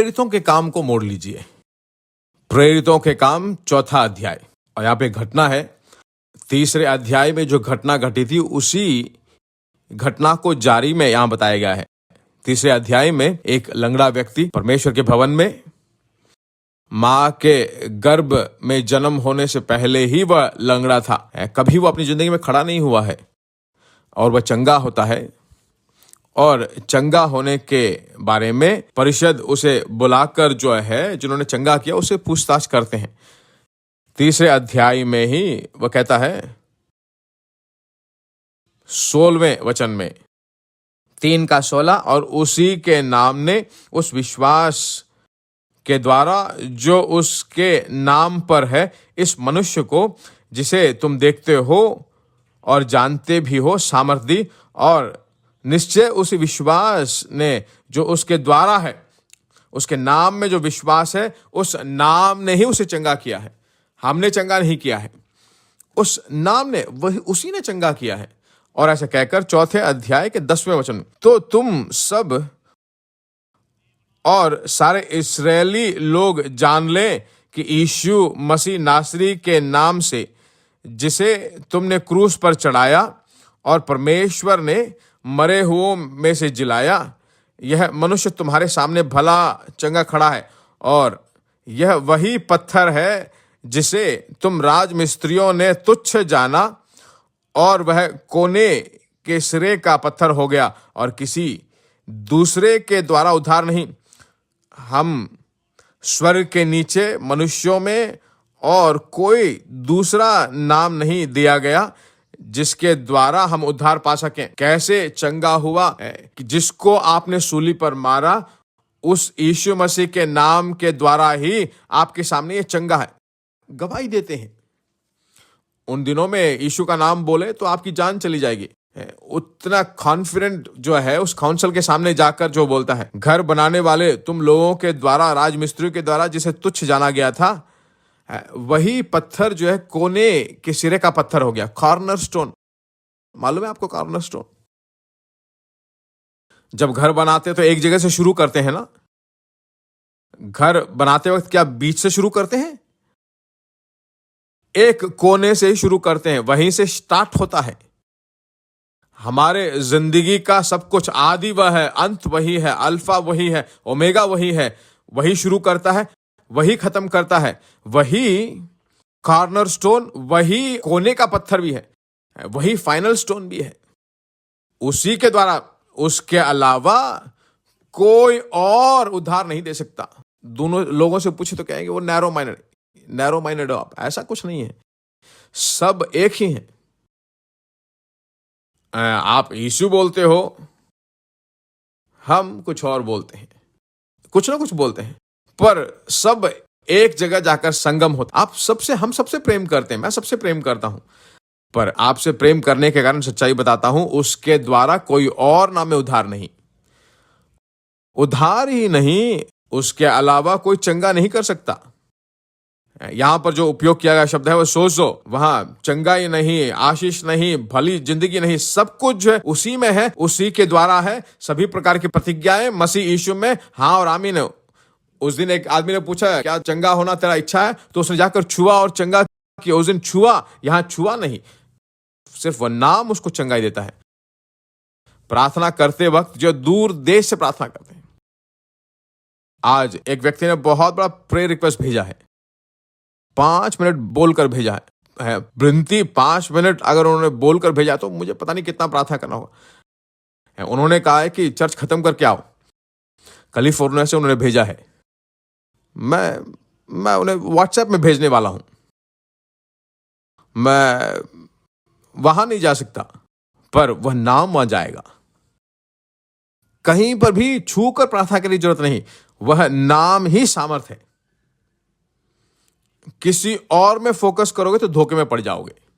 प्रेरितों के काम को मोड़ लीजिए। प्रेरितों के काम 4 अध्याय, और यहाँ पे घटना है 3 अध्याय में जो घटना घटी थी उसी घटना को जारी में यहाँ बताया गया है। 3 अध्याय में एक लंगड़ा व्यक्ति परमेश्वर के भवन में माँ के गर्भ में जन्म होने से पहले ही वह लंगड़ा था, कभी वो अपनी जिंदगी में खड़ा नहीं हुआ है, और वह चंगा होता है। और चंगा होने के बारे में परिषद उसे बुलाकर जो है, जिन्होंने चंगा किया उसे पूछताछ करते हैं। 3 अध्याय में ही वह कहता है 16वें वचन में 3:16, और उसी के नाम ने उस विश्वास के द्वारा जो उसके नाम पर है इस मनुष्य को, जिसे तुम देखते हो और जानते भी हो, सामर्थ दी। और निश्चय उस विश्वास ने जो उसके द्वारा है, उसके नाम में जो विश्वास है, उस नाम ने ही उसे चंगा किया है। हमने चंगा नहीं किया है, उस नाम ने, वही उसी ने चंगा किया है। और ऐसा कहकर 4 अध्याय के 10वें वचन, तो तुम सब और सारे इस्राएली लोग जान लें कि यीशु मसीह नासरी के नाम से, जिसे तुमने क्रूस पर चढ़ाया और परमेश्वर ने मरे हुओं में से जिलाया, यह मनुष्य तुम्हारे सामने भला चंगा खड़ा है। और यह वही पत्थर है जिसे तुम राजमिस्त्रियों ने तुच्छ जाना, और वह कोने के सिरे का पत्थर हो गया, और किसी दूसरे के द्वारा उद्धार नहीं। हम स्वर्ग के नीचे मनुष्यों में और कोई दूसरा नाम नहीं दिया गया जिसके द्वारा हम उद्धार पा सकें। कैसे चंगा हुआ कि जिसको आपने सूली पर मारा, उस यीशु मसीह के नाम के द्वारा ही आपके सामने ये चंगा है। गवाही देते हैं। उन दिनों में यीशु का नाम बोले तो आपकी जान चली जाएगी। उतना कॉन्फिडेंट जो है उस काउंसिल के सामने जाकर जो बोलता है, घर बनाने वाले तुम लोगों के द्वारा, राजमिस्त्री के द्वारा जिसे तुच्छ जाना गया था, वही पत्थर जो है कोने के सिरे का पत्थर हो गया। कॉर्नर स्टोन, मालूम है आपको कॉर्नर स्टोन? जब घर बनाते तो एक जगह से शुरू करते हैं ना। घर बनाते वक्त क्या बीच से शुरू करते हैं? एक कोने से ही शुरू करते हैं, वहीं से स्टार्ट होता है। हमारे जिंदगी का सब कुछ आदि वह है, अंत वही है, अल्फा वही है, ओमेगा वही है। वही शुरू करता है, वही खत्म करता है, वही कॉर्नर स्टोन, वही कोने का पत्थर भी है, वही फाइनल स्टोन भी है। उसी के द्वारा, उसके अलावा कोई और उद्धार नहीं दे सकता। दोनों लोगों से पूछे तो कहेंगे वो नैरो माइंडेड हो आप। ऐसा कुछ नहीं है, सब एक ही है। आप यीशु बोलते हो, हम कुछ और बोलते हैं, कुछ ना कुछ बोलते हैं, पर सब एक जगह जाकर संगम होता। आप सबसे, हम सबसे प्रेम करते हैं, मैं सबसे प्रेम करता हूं, पर आपसे प्रेम करने के कारण सच्चाई बताता हूं, उसके द्वारा कोई और नाम में उद्धार नहीं। उद्धार ही नहीं, उसके अलावा कोई चंगा नहीं कर सकता। यहां पर जो उपयोग किया गया शब्द है वो सोचो, वहां चंगाई नहीं, आशीष नहीं, भली जिंदगी नहीं, सब कुछ जो है उसी में है, उसी के द्वारा है। सभी प्रकार की प्रतिज्ञाएं मसीह यीशु में हाँ और आमीन है। उस दिन एक आदमी ने पूछा, क्या चंगा होना तेरा इच्छा है? तो उसने जाकर छुआ और चंगा किया। उस दिन छुआ, यहां छुआ नहीं, सिर्फ वह नाम उसको चंगाई देता है। प्रार्थना करते वक्त जो दूर देश से प्रार्थना करते हैं, आज एक व्यक्ति ने बहुत बड़ा प्रेयर रिक्वेस्ट भेजा है, 5 मिनट बोलकर भेजा है। विनती 5 मिनट अगर उन्होंने बोलकर भेजा तो मुझे पता नहीं कितना प्रार्थना करना होगा। उन्होंने कहा है कि चर्च खत्म करके आओ, कैलिफोर्निया से उन्होंने भेजा है। मैं उन्हें व्हाट्सएप में भेजने वाला हूं। मैं वहां नहीं जा सकता, पर वह नाम वहां जाएगा। कहीं पर भी छू कर प्रार्थना करने की जरूरत नहीं, वह नाम ही सामर्थ है। किसी और में फोकस करोगे तो धोखे में पड़ जाओगे।